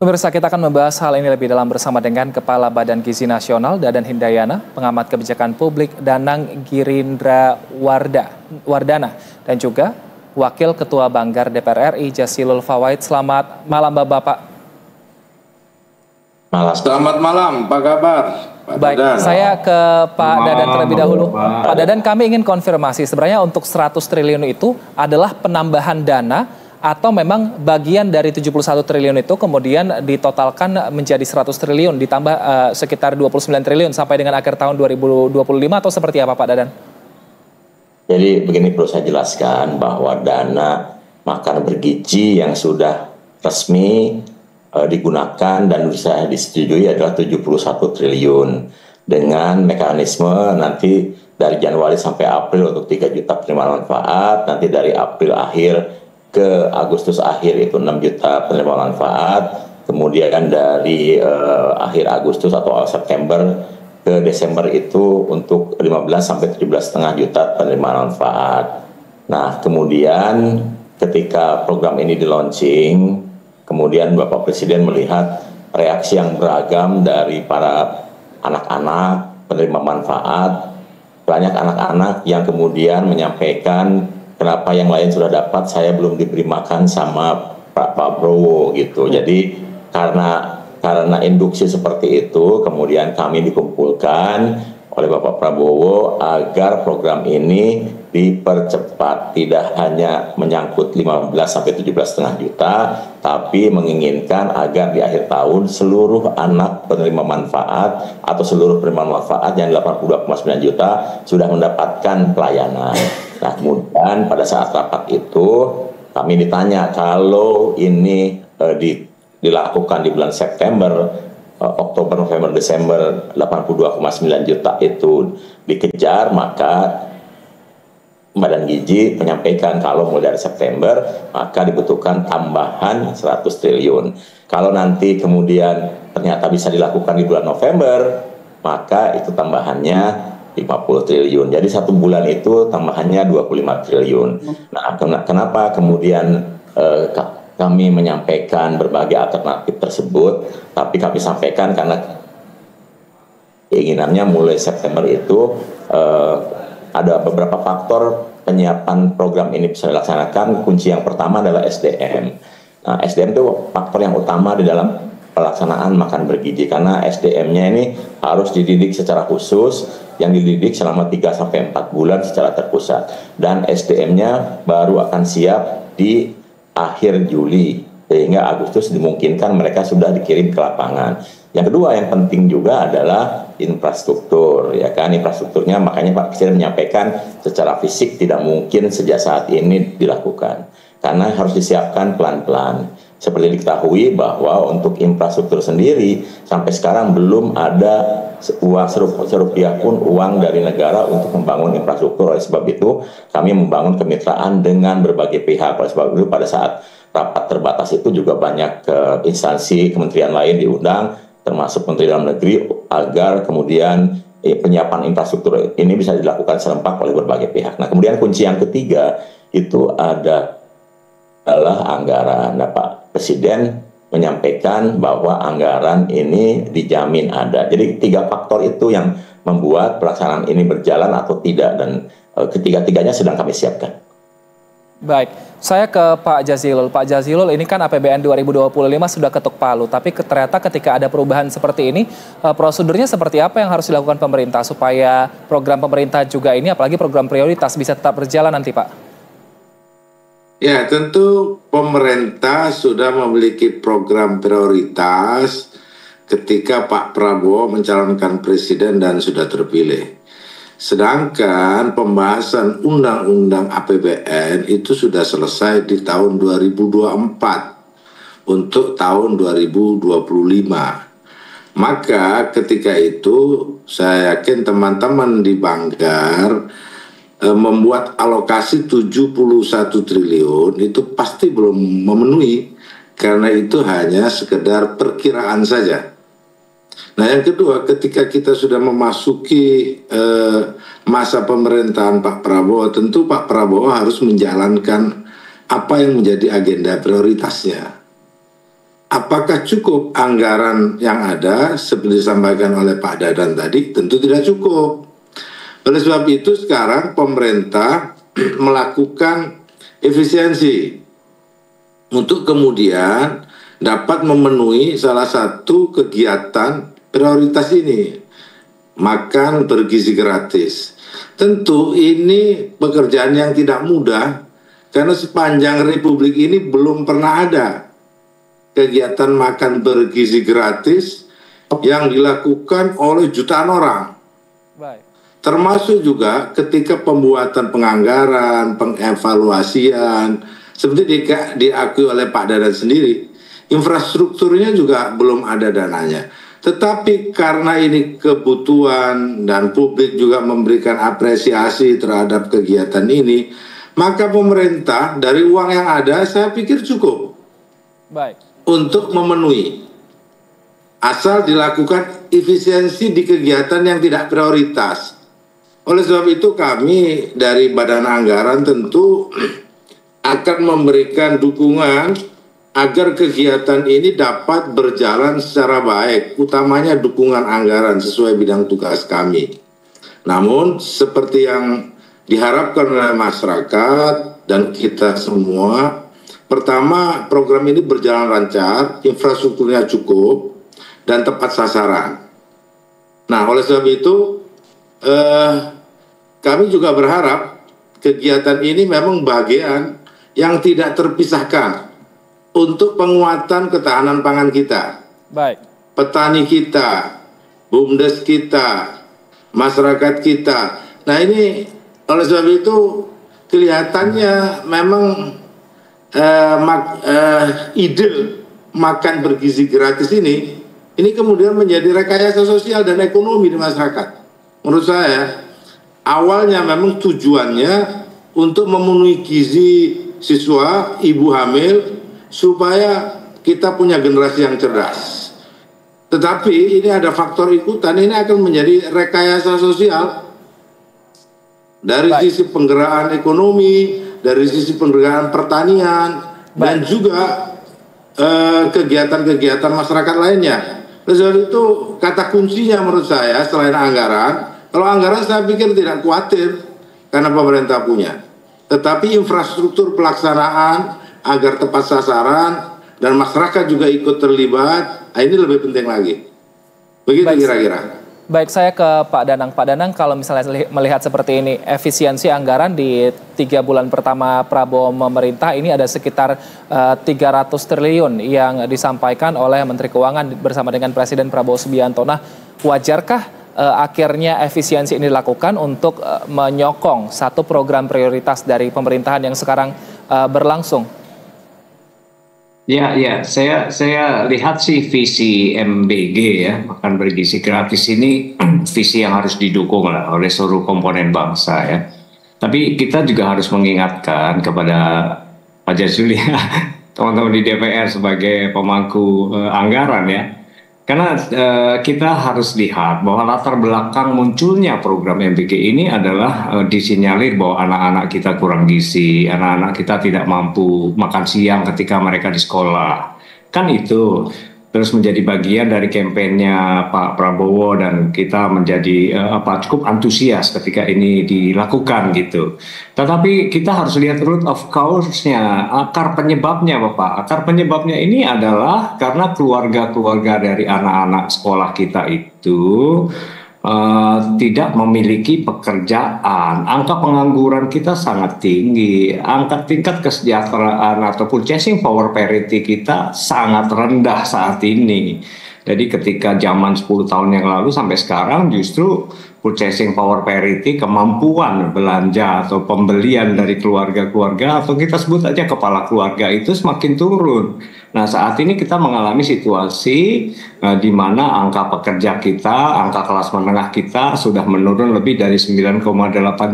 Pemirsa, kita akan membahas hal ini lebih dalam bersama dengan Kepala Badan Gizi Nasional Dadan Hindayana, pengamat kebijakan publik Danang Girindra Wardana, dan juga Wakil Ketua Banggar DPR RI Jazilul Fawait. Selamat malam Bapak. Selamat malam, apa kabar? Pak Baik, Dadan. saya ke Pak Dadan terlebih dahulu. Pak Dadan, kami ingin konfirmasi, sebenarnya untuk 100 triliun itu adalah penambahan dana atau memang bagian dari 71 triliun itu kemudian ditotalkan menjadi 100 triliun ditambah sekitar 29 triliun sampai dengan akhir tahun 2025 atau seperti apa Pak Dadan? Jadi begini, perlu saya jelaskan bahwa dana makan bergizi yang sudah resmi digunakan dan bisa disetujui adalah 71 triliun dengan mekanisme nanti dari Januari sampai April untuk 3 juta penerima manfaat, nanti dari April akhir ke Agustus akhir itu 6 juta penerima manfaat, kemudian dari akhir Agustus atau awal September ke Desember itu untuk 15 sampai 17,5 juta penerima manfaat. Nah, kemudian ketika program ini di launching, kemudian Bapak Presiden melihat reaksi yang beragam dari para anak-anak penerima manfaat, banyak anak-anak yang kemudian menyampaikan, kenapa yang lain sudah dapat, saya belum diberi makan sama Pak Prabowo gitu. Jadi karena induksi seperti itu, kemudian kami dikumpulkan oleh Bapak Prabowo agar program ini dipercepat, tidak hanya menyangkut 15 sampai 17,5 juta, tapi menginginkan agar di akhir tahun seluruh anak penerima manfaat atau seluruh penerima manfaat yang 82,9 juta sudah mendapatkan pelayanan. Nah, kemudian pada saat rapat itu kami ditanya kalau ini dilakukan di bulan September, Oktober, November, Desember 82,9 juta itu dikejar, maka Badan Gizi menyampaikan kalau mulai dari September maka dibutuhkan tambahan 100 triliun. Kalau nanti kemudian ternyata bisa dilakukan di bulan November, maka itu tambahannya 50 triliun. Jadi satu bulan itu tambahannya 25 triliun. Nah, kenapa kemudian kami menyampaikan berbagai alternatif tersebut, tapi kami sampaikan karena keinginannya mulai September itu ada beberapa faktor penyiapan program ini bisa dilaksanakan. Kunci yang pertama adalah SDM. Nah, SDM itu faktor yang utama di dalam pelaksanaan makan bergizi, karena SDM-nya ini harus dididik secara khusus, yang dididik selama 3-4 bulan secara terpusat, dan SDM-nya baru akan siap di akhir Juli, sehingga Agustus dimungkinkan mereka sudah dikirim ke lapangan. Yang kedua yang penting juga adalah infrastruktur, ya kan, infrastrukturnya, makanya Pak Presiden menyampaikan secara fisik tidak mungkin sejak saat ini dilakukan, karena harus disiapkan pelan-pelan. Seperti diketahui bahwa untuk infrastruktur sendiri sampai sekarang belum ada uang serupiah pun uang dari negara untuk membangun infrastruktur. Oleh sebab itu kami membangun kemitraan dengan berbagai pihak. Oleh sebab itu pada saat rapat terbatas itu juga banyak instansi kementerian lain diundang, termasuk Menteri Dalam Negeri, agar kemudian penyiapan infrastruktur ini bisa dilakukan serempak oleh berbagai pihak. Nah, kemudian kunci yang ketiga itu adalah anggaran. Nah, Pak Presiden menyampaikan bahwa anggaran ini dijamin ada. Jadi 3 faktor itu yang membuat pelaksanaan ini berjalan atau tidak, dan ketiga-tiganya sedang kami siapkan. Baik, saya ke Pak Jazilul. Pak Jazilul, ini kan APBN 2025 sudah ketuk palu, tapi ternyata ketika ada perubahan seperti ini, prosedurnya seperti apa yang harus dilakukan pemerintah supaya program pemerintah juga ini, apalagi program prioritas, bisa tetap berjalan nanti, Pak? Ya, tentu pemerintah sudah memiliki program prioritas ketika Pak Prabowo mencalonkan presiden dan sudah terpilih. Sedangkan pembahasan undang-undang APBN itu sudah selesai di tahun 2024 untuk tahun 2025. Maka ketika itu saya yakin teman-teman di Banggar membuat alokasi 71 triliun itu pasti belum memenuhi, karena itu hanya sekedar perkiraan saja. Nah, yang kedua, ketika kita sudah memasuki masa pemerintahan Pak Prabowo, tentu Pak Prabowo harus menjalankan apa yang menjadi agenda prioritasnya. apakah cukup anggaran yang ada seperti disampaikan oleh Pak Dadan tadi? Tentu tidak cukup. Oleh sebab itu sekarang pemerintah melakukan efisiensi untuk kemudian dapat memenuhi salah satu kegiatan prioritas ini, makan bergizi gratis. Tentu ini pekerjaan yang tidak mudah karena sepanjang Republik ini belum pernah ada kegiatan makan bergizi gratis yang dilakukan oleh jutaan orang. Baik. Termasuk juga ketika pembuatan penganggaran, pengevaluasian, seperti diakui oleh Pak Dadan sendiri, infrastrukturnya juga belum ada dananya. Tetapi karena ini kebutuhan dan publik juga memberikan apresiasi terhadap kegiatan ini, maka pemerintah dari uang yang ada saya pikir cukup. Baik. Untuk memenuhi, asal dilakukan efisiensi di kegiatan yang tidak prioritas. Oleh sebab itu kami dari Badan Anggaran tentu akan memberikan dukungan agar kegiatan ini dapat berjalan secara baik, utamanya dukungan anggaran sesuai bidang tugas kami. Namun seperti yang diharapkan oleh masyarakat dan kita semua, pertama, program ini berjalan lancar, infrastrukturnya cukup, dan tepat sasaran. Nah, oleh sebab itu, kami juga berharap kegiatan ini memang bagian yang tidak terpisahkan untuk penguatan ketahanan pangan kita. Baik. Petani kita, BUMDes kita, masyarakat kita. Nah ini, oleh sebab itu, kelihatannya memang ide makan bergizi gratis ini kemudian menjadi rekayasa sosial dan ekonomi di masyarakat. Menurut saya, awalnya memang tujuannya untuk memenuhi gizi siswa, ibu hamil, supaya kita punya generasi yang cerdas. Tetapi ini ada faktor ikutan, ini akan menjadi rekayasa sosial dari sisi penggerakkan ekonomi, dari sisi penggerakkan pertanian, dan juga kegiatan-kegiatan masyarakat lainnya. Oleh itu kata kuncinya menurut saya selain anggaran, kalau anggaran saya pikir tidak khawatir karena pemerintah punya. Tetapi infrastruktur pelaksanaan agar tepat sasaran dan masyarakat juga ikut terlibat, ini lebih penting lagi. Begitu kira-kira. Baik, saya ke Pak Danang. Pak Danang, kalau misalnya melihat seperti ini, efisiensi anggaran di 3 bulan pertama Prabowo memerintah ini ada sekitar 300 triliun yang disampaikan oleh Menteri Keuangan bersama dengan Presiden Prabowo Subianto. Nah, wajarkah akhirnya efisiensi ini dilakukan untuk menyokong satu program prioritas dari pemerintahan yang sekarang berlangsung? Ya, saya lihat sih visi MBG ya, makan bergizi gratis ini visi yang harus didukung oleh seluruh komponen bangsa ya. Tapi kita juga harus mengingatkan kepada Pak Jazuli ya, teman-teman di DPR sebagai pemangku anggaran ya. Karena kita harus lihat bahwa latar belakang munculnya program MBG ini adalah disinyalir bahwa anak-anak kita kurang gizi, anak-anak kita tidak mampu makan siang ketika mereka di sekolah. Kan itu terus menjadi bagian dari kampanyenya Pak Prabowo dan kita menjadi cukup antusias ketika ini dilakukan gitu. Tetapi kita harus lihat root of cause-nya, akar penyebabnya Bapak. Akar penyebabnya ini adalah karena keluarga-keluarga dari anak-anak sekolah kita itu tidak memiliki pekerjaan. Angka pengangguran kita sangat tinggi. Angka tingkat kesejahteraan atau purchasing power parity kita sangat rendah saat ini. Jadi ketika zaman 10 tahun yang lalu sampai sekarang justru purchasing power parity, kemampuan belanja atau pembelian dari keluarga-keluarga atau kita sebut aja kepala keluarga itu semakin turun. Nah saat ini kita mengalami situasi di mana angka pekerja kita, angka kelas menengah kita sudah menurun lebih dari 9,8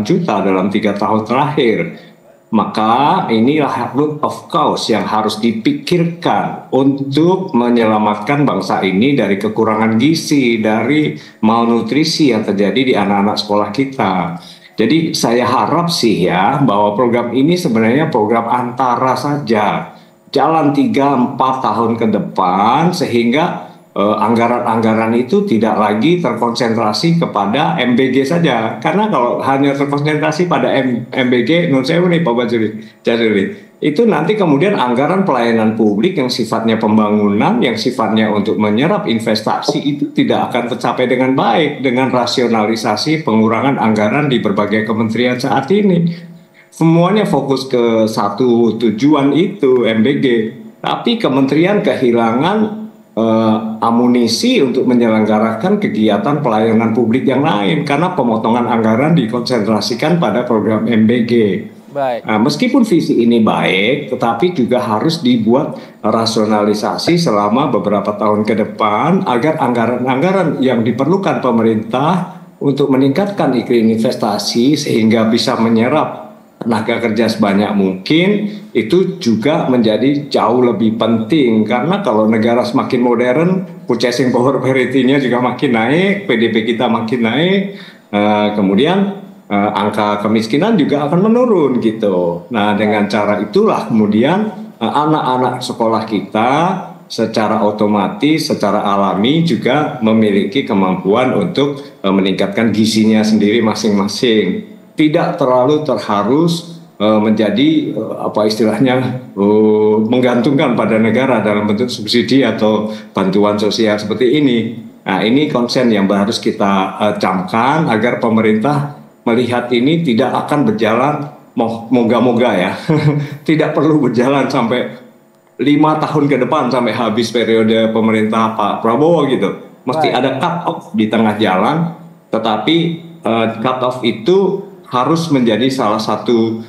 juta dalam 3 tahun terakhir. Maka inilah root of cause yang harus dipikirkan untuk menyelamatkan bangsa ini dari kekurangan gizi, dari malnutrisi yang terjadi di anak-anak sekolah kita. Jadi saya harap sih ya bahwa program ini sebenarnya program antara saja. jalan 3-4 tahun ke depan, sehingga anggaran-anggaran itu tidak lagi terkonsentrasi kepada MBG saja. Karena kalau hanya terkonsentrasi pada MBG, menurut saya nih Pak Jazuli, itu nanti kemudian anggaran pelayanan publik yang sifatnya pembangunan, yang sifatnya untuk menyerap investasi itu tidak akan tercapai dengan baik dengan rasionalisasi pengurangan anggaran di berbagai kementerian saat ini. Semuanya fokus ke satu tujuan itu, MBG. Tapi kementerian kehilangan amunisi untuk menyelenggarakan kegiatan pelayanan publik yang lain karena pemotongan anggaran dikonsentrasikan pada program MBG. Baik. Nah, meskipun visi ini baik, tetapi juga harus dibuat rasionalisasi selama beberapa tahun ke depan agar anggaran-anggaran yang diperlukan pemerintah untuk meningkatkan iklim investasi sehingga bisa menyerap tenaga kerja sebanyak mungkin itu juga menjadi jauh lebih penting, karena kalau negara semakin modern, purchasing power parity-nya juga makin naik, PDB kita makin naik, kemudian angka kemiskinan juga akan menurun gitu. Nah, dengan cara itulah kemudian anak-anak sekolah kita secara otomatis, secara alami juga memiliki kemampuan untuk meningkatkan gizinya sendiri masing-masing. Tidak terlalu terharus menjadi apa istilahnya menggantungkan pada negara dalam bentuk subsidi atau bantuan sosial seperti ini. Nah, ini konsen yang harus kita camkan agar pemerintah melihat ini tidak akan berjalan moga-moga ya tidak perlu berjalan sampai 5 tahun ke depan sampai habis periode pemerintah Pak Prabowo gitu. Mesti ada cut off di tengah jalan, tetapi cut off itu harus menjadi salah satu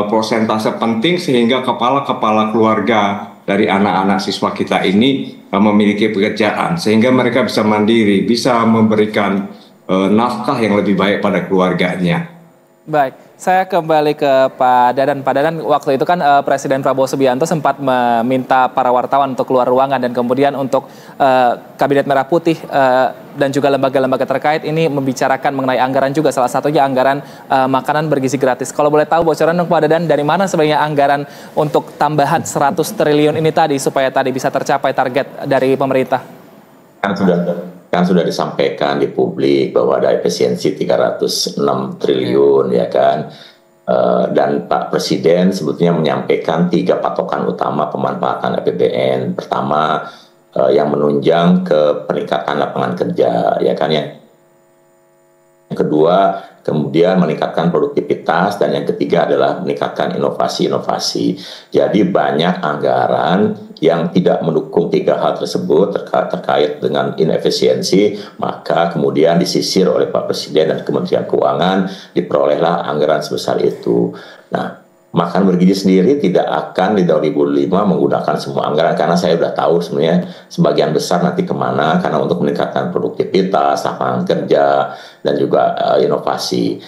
persentase penting sehingga kepala-kepala keluarga dari anak-anak siswa kita ini memiliki pekerjaan sehingga mereka bisa mandiri, bisa memberikan nafkah yang lebih baik pada keluarganya. Baik, saya kembali ke Pak Dadan. Pak Dadan, waktu itu kan Presiden Prabowo Subianto sempat meminta para wartawan untuk keluar ruangan dan kemudian untuk Kabinet Merah Putih dan juga lembaga-lembaga terkait ini membicarakan mengenai anggaran juga, salah satunya anggaran makanan bergizi gratis. Kalau boleh tahu bocoran dong Pak Dadan, dari mana sebenarnya anggaran untuk tambahan 100 triliun ini tadi supaya tadi bisa tercapai target dari pemerintah? Kan sudah disampaikan di publik bahwa ada efisiensi 306 triliun ya kan, dan Pak Presiden sebetulnya menyampaikan 3 patokan utama pemanfaatan APBN. Pertama, yang menunjang ke peningkatan lapangan kerja ya kan, yang kedua kemudian meningkatkan produktivitas, dan yang ketiga adalah meningkatkan inovasi-inovasi. Jadi banyak anggaran yang tidak mendukung 3 hal tersebut terkait dengan inefisiensi, maka kemudian disisir oleh Pak Presiden dan Kementerian Keuangan, diperolehlah anggaran sebesar itu. Nah, makan bergizi sendiri tidak akan di 2005 menggunakan semua anggaran, karena saya sudah tahu sebenarnya sebagian besar nanti kemana, karena untuk meningkatkan produktivitas, lapangan kerja, dan juga inovasi.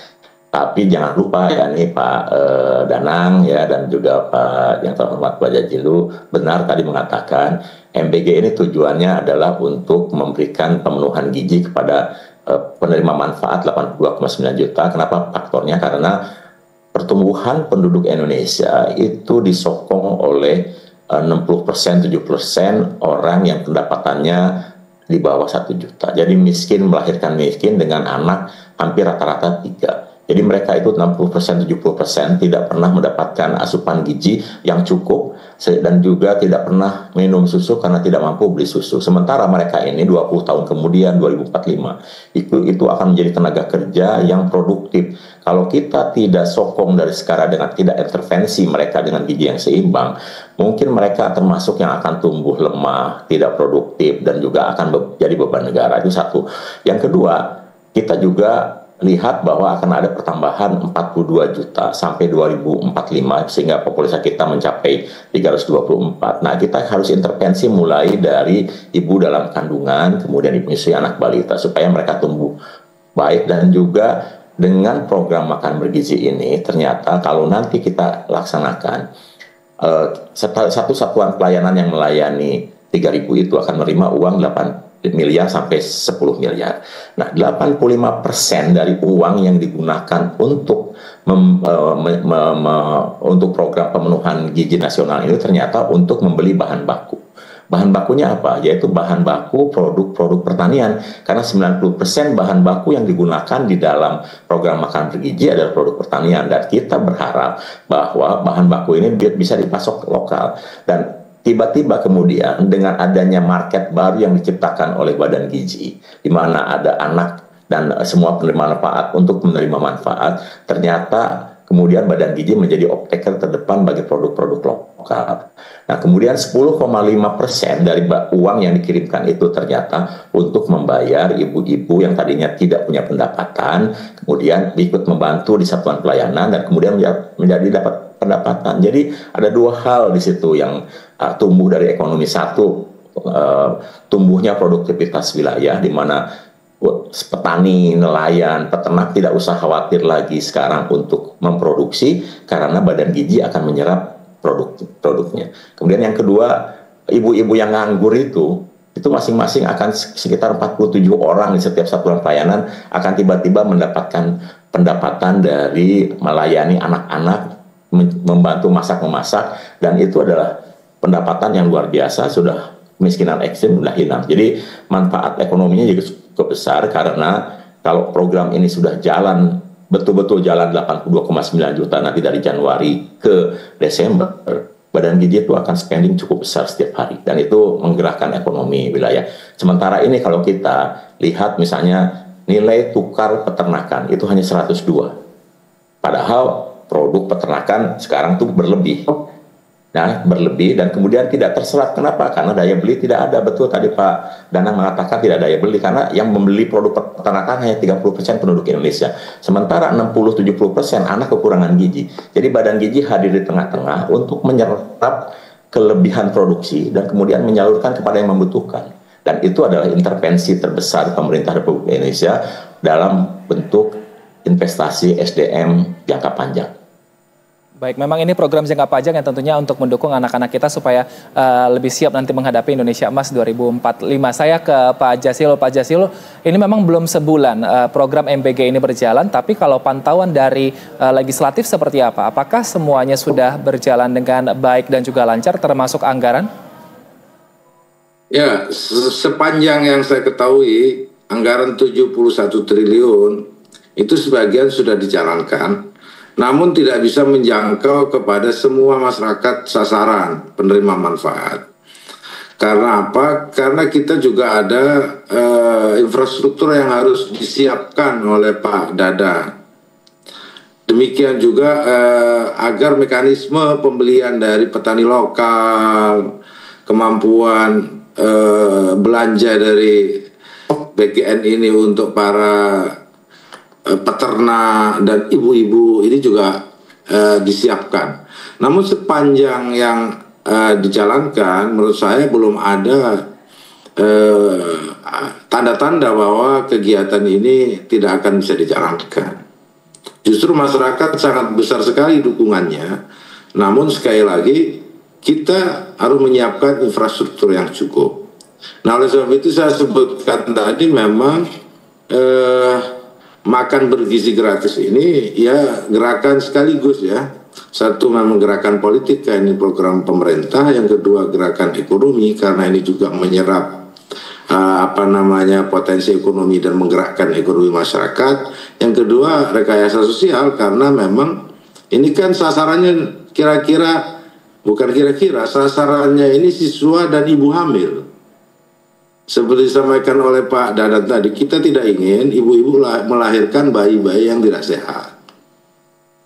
Tapi jangan lupa ya nih Pak Danang ya, dan juga Pak yang terhormat Pak Jazilul benar tadi mengatakan MBG ini tujuannya adalah untuk memberikan pemenuhan gizi kepada penerima manfaat 82,9 juta. Kenapa faktornya? Karena pertumbuhan penduduk Indonesia itu disokong oleh 60%, 70% orang yang pendapatannya di bawah 1 juta. Jadi miskin melahirkan miskin dengan anak hampir rata-rata 3. Jadi mereka itu 60%, 70% tidak pernah mendapatkan asupan gizi yang cukup, dan juga tidak pernah minum susu karena tidak mampu beli susu. Sementara mereka ini 20 tahun kemudian, 2045, itu akan menjadi tenaga kerja yang produktif. Kalau kita tidak sokong dari sekarang dengan tidak intervensi mereka dengan gizi yang seimbang, mungkin mereka termasuk yang akan tumbuh lemah, tidak produktif, dan juga akan jadi beban negara. Itu satu. Yang kedua, kita juga lihat bahwa akan ada pertambahan 42 juta sampai 2045 sehingga populasi kita mencapai 324. Nah, kita harus intervensi mulai dari ibu dalam kandungan, kemudian ibu menyusui anak balita supaya mereka tumbuh baik. Dan juga dengan program makan bergizi ini ternyata kalau nanti kita laksanakan, satu satuan pelayanan yang melayani 3.000 itu akan menerima uang miliar sampai 10 miliar. Nah, 85% dari uang yang digunakan untuk untuk program pemenuhan gizi nasional ini ternyata untuk membeli bahan baku. Bahan bakunya apa? Yaitu bahan baku produk-produk pertanian. Karena 90% bahan baku yang digunakan di dalam program makan bergizi adalah produk pertanian. Dan kita berharap bahwa bahan baku ini bisa dipasok lokal. Dan tiba-tiba kemudian dengan adanya market baru yang diciptakan oleh Badan Gizi, di mana ada anak dan semua penerima manfaat untuk menerima manfaat, ternyata kemudian Badan Gizi menjadi optaker terdepan bagi produk-produk lokal. Nah, kemudian 10,5% dari uang yang dikirimkan itu ternyata untuk membayar ibu-ibu yang tadinya tidak punya pendapatan, kemudian ikut membantu di satuan pelayanan dan kemudian menjadi dapat pendapatan. Jadi ada dua hal di situ yang tumbuh dari ekonomi. Satu, tumbuhnya produktivitas wilayah, di mana petani, nelayan, peternak tidak usah khawatir lagi sekarang untuk memproduksi karena Badan Gizi akan menyerap produknya. Kemudian yang kedua, ibu-ibu yang nganggur itu masing-masing akan sekitar 47 orang di setiap satuan pelayanan akan tiba-tiba mendapatkan pendapatan dari melayani anak-anak, membantu masak-memasak, dan itu adalah pendapatan yang luar biasa, sudah kemiskinan ekstrim sudah hilang. Jadi manfaat ekonominya juga cukup besar karena kalau program ini sudah jalan, betul-betul jalan 82,9 juta nanti dari Januari ke Desember, Badan Gizi itu akan spending cukup besar setiap hari dan itu menggerakkan ekonomi wilayah. Sementara ini kalau kita lihat misalnya nilai tukar peternakan itu hanya 102. Padahal produk peternakan sekarang tuh berlebih. Nah, berlebih dan kemudian tidak terserap. Kenapa? Karena daya beli tidak ada. Betul tadi Pak Danang mengatakan tidak daya beli karena yang membeli produk peternakan hanya 30% penduduk Indonesia. Sementara 60-70% anak kekurangan gizi. Jadi Badan Gizi hadir di tengah-tengah untuk menyerap kelebihan produksi dan kemudian menyalurkan kepada yang membutuhkan. Dan itu adalah intervensi terbesar pemerintah Republik Indonesia dalam bentuk investasi SDM jangka panjang. Baik, memang ini program jangka panjang yang tentunya untuk mendukung anak-anak kita supaya lebih siap nanti menghadapi Indonesia Emas 2045. Saya ke Pak Jazilul. Pak Jazilul, ini memang belum sebulan program MBG ini berjalan, tapi kalau pantauan dari legislatif seperti apa? Apakah semuanya sudah berjalan dengan baik dan juga lancar termasuk anggaran? Ya, sepanjang yang saya ketahui, anggaran 71 triliun itu sebagian sudah dijalankan. Namun tidak bisa menjangkau kepada semua masyarakat sasaran penerima manfaat. Karena apa? Karena kita juga ada infrastruktur yang harus disiapkan oleh Pak Dada. Demikian juga agar mekanisme pembelian dari petani lokal, kemampuan belanja dari BGN ini untuk para peternak dan ibu-ibu ini juga disiapkan. Namun sepanjang yang dijalankan, menurut saya belum ada tanda-tanda bahwa kegiatan ini tidak akan bisa dijalankan. Justru masyarakat sangat besar sekali dukungannya. Namun sekali lagi kita harus menyiapkan infrastruktur yang cukup. Nah, oleh sebab itu saya sebutkan tadi memang makan bergizi gratis ini ya gerakan sekaligus ya. Satu memang gerakan politik, ini program pemerintah. Yang kedua gerakan ekonomi karena ini juga menyerap potensi ekonomi dan menggerakkan ekonomi masyarakat. Yang kedua rekayasa sosial karena memang ini kan sasarannya sasarannya ini siswa dan ibu hamil. Seperti disampaikan oleh Pak Dadan tadi, kita tidak ingin ibu-ibu melahirkan bayi-bayi yang tidak sehat.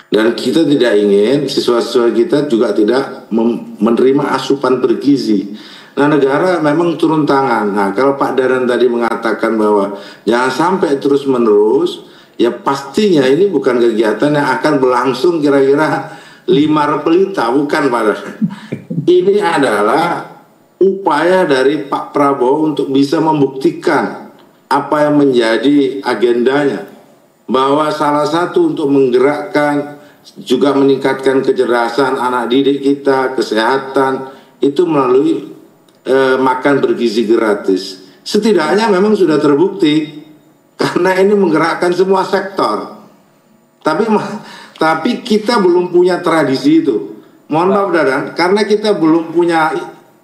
Dan kita tidak ingin siswa-siswa kita juga tidak menerima asupan bergizi. Nah, negara memang turun tangan. Nah, kalau Pak Dadan tadi mengatakan bahwa jangan sampai terus-menerus, ya pastinya ini bukan kegiatan yang akan berlangsung kira-kira 5 repelita, bukan Pak Dadan. Ini adalah upaya dari Pak Prabowo untuk bisa membuktikan apa yang menjadi agendanya, bahwa salah satu untuk menggerakkan juga meningkatkan kecerdasan anak didik kita, kesehatan itu melalui makan bergizi gratis. setidaknya memang sudah terbukti karena ini menggerakkan semua sektor. Tapi kita belum punya tradisi itu. Mohon maaf Dadan, karena kita belum punya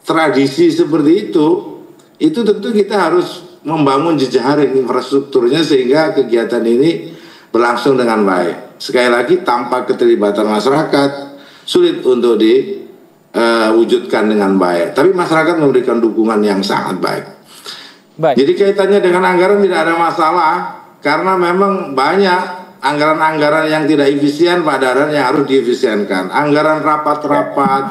tradisi seperti itu tentu kita harus membangun jejaring infrastrukturnya sehingga kegiatan ini berlangsung dengan baik. Sekali lagi, tanpa keterlibatan masyarakat sulit untuk diwujudkan dengan baik. Tapi masyarakat memberikan dukungan yang sangat baik. Jadi kaitannya dengan anggaran tidak ada masalah karena memang banyak anggaran-anggaran yang tidak efisien Pak Dadan yang harus diefisienkan. Anggaran rapat-rapat,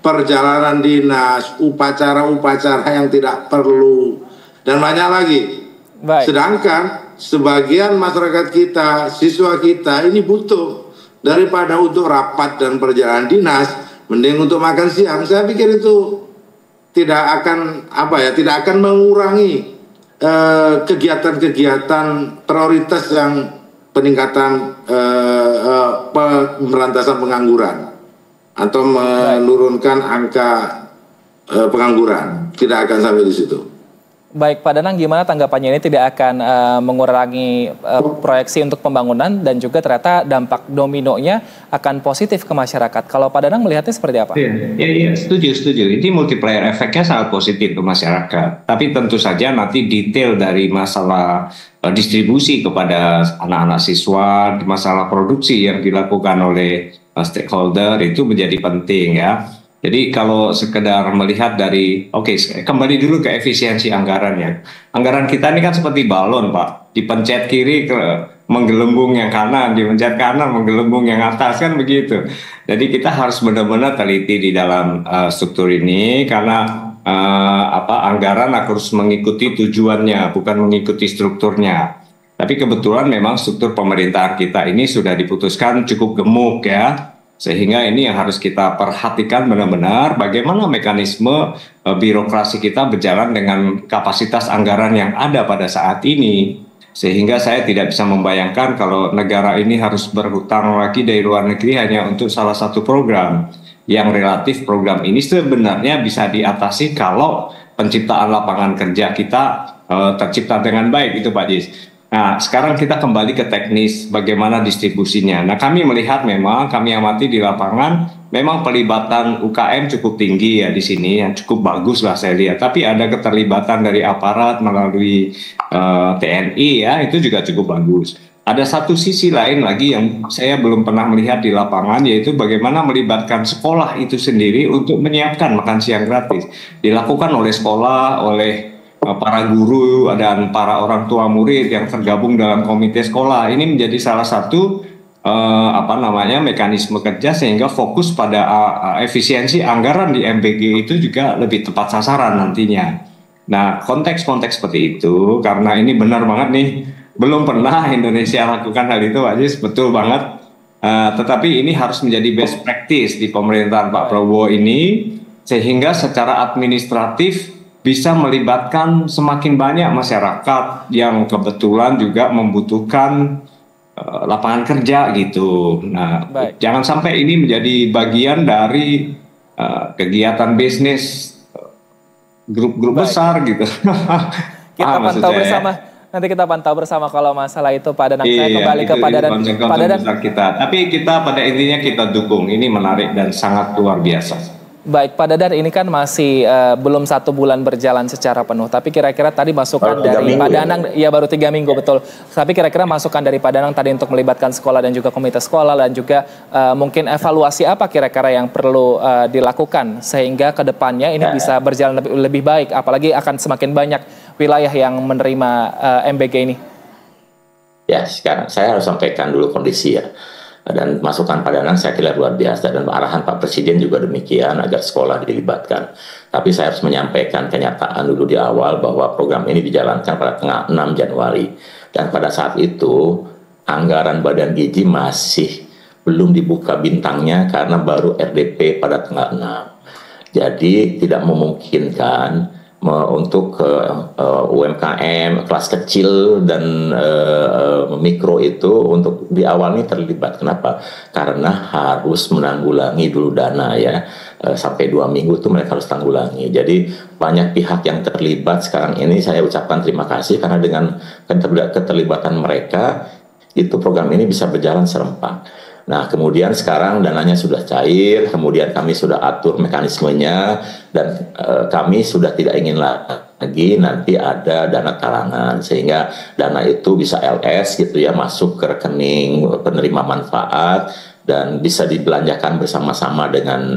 perjalanan dinas, upacara-upacara yang tidak perlu, dan banyak lagi. Sedangkan sebagian masyarakat kita, siswa kita ini butuh daripada untuk rapat dan perjalanan dinas, mending untuk makan siang. Saya pikir itu tidak akan mengurangi kegiatan-kegiatan prioritas yang peningkatan pemberantasan pengangguran atau menurunkan angka pengangguran. Tidak akan sampai di situ. Baik, Pak Danang, gimana tanggapannya ini tidak akan mengurangi proyeksi untuk pembangunan dan juga ternyata dampak dominonya akan positif ke masyarakat. Kalau Pak Danang melihatnya seperti apa? Iya, setuju. Ini multiplier efeknya sangat positif ke masyarakat. Tapi tentu saja nanti detail dari masalah distribusi kepada anak-anak siswa, masalah produksi yang dilakukan oleh stakeholder itu menjadi penting ya. Jadi kalau sekedar melihat dari, kembali dulu ke efisiensi anggaran ya. Anggaran kita ini kan seperti balon Pak, dipencet kiri menggelembung yang kanan, dipencet kanan menggelembung yang atas, kan begitu. Jadi kita harus benar-benar teliti di dalam struktur ini karena anggaran harus mengikuti tujuannya, bukan mengikuti strukturnya. Tapi kebetulan memang struktur pemerintahan kita ini sudah diputuskan cukup gemuk ya. Sehingga ini yang harus kita perhatikan benar-benar bagaimana mekanisme birokrasi kita berjalan dengan kapasitas anggaran yang ada pada saat ini. Sehingga saya tidak bisa membayangkan kalau negara ini harus berhutang lagi dari luar negeri hanya untuk salah satu program. Yang relatif program ini sebenarnya bisa diatasi kalau penciptaan lapangan kerja kita tercipta dengan baik, itu Pak Jis. Nah, sekarang kita kembali ke teknis bagaimana distribusinya. Nah, kami melihat memang, kami amati di lapangan, memang pelibatan UKM cukup tinggi ya di sini, yang cukup bagus lah saya lihat. Tapi ada keterlibatan dari aparat melalui TNI ya, itu juga cukup bagus. Ada satu sisi lain lagi yang saya belum pernah melihat di lapangan, yaitu bagaimana melibatkan sekolah itu sendiri untuk menyiapkan makan siang gratis. Dilakukan oleh sekolah, oleh para guru dan para orang tua murid yang tergabung dalam komite sekolah. Ini menjadi salah satu mekanisme kerja sehingga fokus pada efisiensi anggaran di MBG itu juga lebih tepat sasaran nantinya. Nah, konteks-konteks seperti itu karena ini benar banget nih, belum pernah Indonesia lakukan hal itu, Pak Jis, betul banget. Tetapi ini harus menjadi best practice di pemerintahan Pak Prabowo ini sehingga secara administratif bisa melibatkan semakin banyak masyarakat yang kebetulan juga membutuhkan lapangan kerja gitu. Nah, jangan sampai ini menjadi bagian dari kegiatan bisnis grup-grup besar gitu. Kita pantau bersama. Nanti kita pantau bersama kalau masalah itu Pak Danang. Saya kembali ke Pak Danang. Tapi kita pada intinya kita dukung. Ini menarik dan sangat luar biasa. Baik, Pak Dadan, ini kan masih belum 1 bulan berjalan secara penuh. Tapi kira-kira tadi masukan dari Pak Danang, ya baru 3 minggu betul. Tapi kira-kira masukan dari Pak Danang tadi untuk melibatkan sekolah dan juga komite sekolah dan juga mungkin evaluasi apa kira-kira yang perlu dilakukan sehingga ke depannya ini bisa berjalan lebih baik. Apalagi akan semakin banyak wilayah yang menerima MBG ini. Ya, sekarang saya harus sampaikan dulu kondisi ya. Dan masukan Pak Danang saya kira luar biasa dan arahan Pak Presiden juga demikian agar sekolah dilibatkan. Tapi saya harus menyampaikan kenyataan dulu di awal bahwa program ini dijalankan pada tanggal 6 Januari. Dan pada saat itu anggaran Badan Gizi masih belum dibuka bintangnya karena baru RDP pada tanggal 6. Jadi tidak memungkinkan untuk UMKM kelas kecil dan mikro itu untuk di awal ini terlibat. Kenapa? Karena harus menanggulangi dulu dana ya, sampai 2 minggu itu mereka harus tanggulangi. Jadi banyak pihak yang terlibat sekarang ini, saya ucapkan terima kasih karena dengan keterlibatan mereka itu program ini bisa berjalan serempak. Nah, kemudian sekarang dananya sudah cair, kemudian kami sudah atur mekanismenya, dan kami sudah tidak ingin lagi nanti ada dana talangan, sehingga dana itu bisa LS gitu ya, masuk ke rekening penerima manfaat, dan bisa dibelanjakan bersama-sama dengan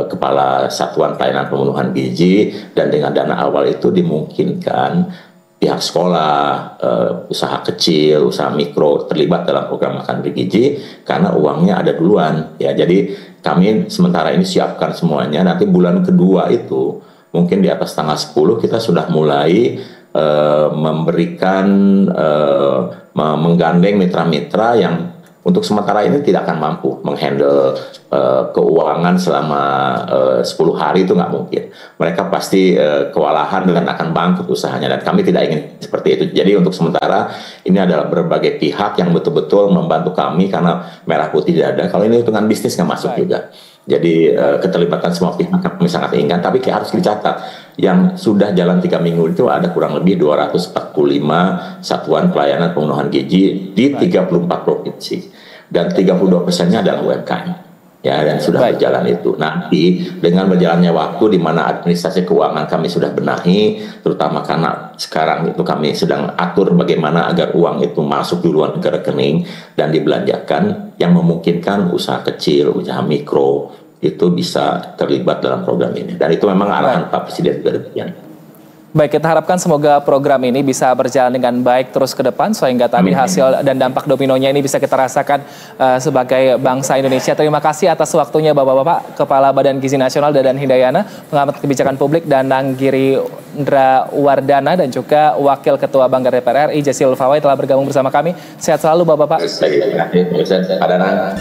Kepala Satuan Pelayanan Pemenuhan Gizi, dan dengan dana awal itu dimungkinkan pihak sekolah, usaha kecil, usaha mikro terlibat dalam program makan bergizi karena uangnya ada duluan ya. Jadi kami sementara ini siapkan semuanya. Nanti bulan kedua itu mungkin di atas tanggal 10 kita sudah mulai memberikan menggandeng mitra-mitra yang untuk sementara ini tidak akan mampu menghandle keuangan selama 10 hari, itu nggak mungkin. Mereka pasti kewalahan dan akan bangkrut usahanya, dan kami tidak ingin seperti itu. Jadi untuk sementara ini adalah berbagai pihak yang betul-betul membantu kami, karena merah putih tidak ada. Kalau ini hitungan bisnis nggak masuk juga. Jadi keterlibatan semua pihak kami sangat inginkan, tapi harus dicatat yang sudah jalan 3 minggu itu ada kurang lebih 245 satuan pelayanan pemenuhan gizi di 34 provinsi, dan 32%-nya adalah UMKM ya, dan sudah berjalan itu. Nanti dengan berjalannya waktu di mana administrasi keuangan kami sudah benahi, terutama karena sekarang itu kami sedang atur bagaimana agar uang itu masuk duluan ke rekening dan dibelanjakan, yang memungkinkan usaha kecil, usaha mikro itu bisa terlibat dalam program ini. Dan itu memang arahan Pak Presiden juga demikian. Baik, kita harapkan semoga program ini bisa berjalan dengan baik terus ke depan, sehingga tadi hasil dan dampak dominonya ini bisa kita rasakan sebagai bangsa Indonesia. Terima kasih atas waktunya Bapak-Bapak, Kepala Badan Gizi Nasional Dadan Hindayana, pengamat kebijakan publik, dan Nanggiri Indra Wardana, dan juga Wakil Ketua Banggar DPR RI Jazil Fawai telah bergabung bersama kami. Sehat selalu Bapak-Bapak. Terima kasih Pak Danan.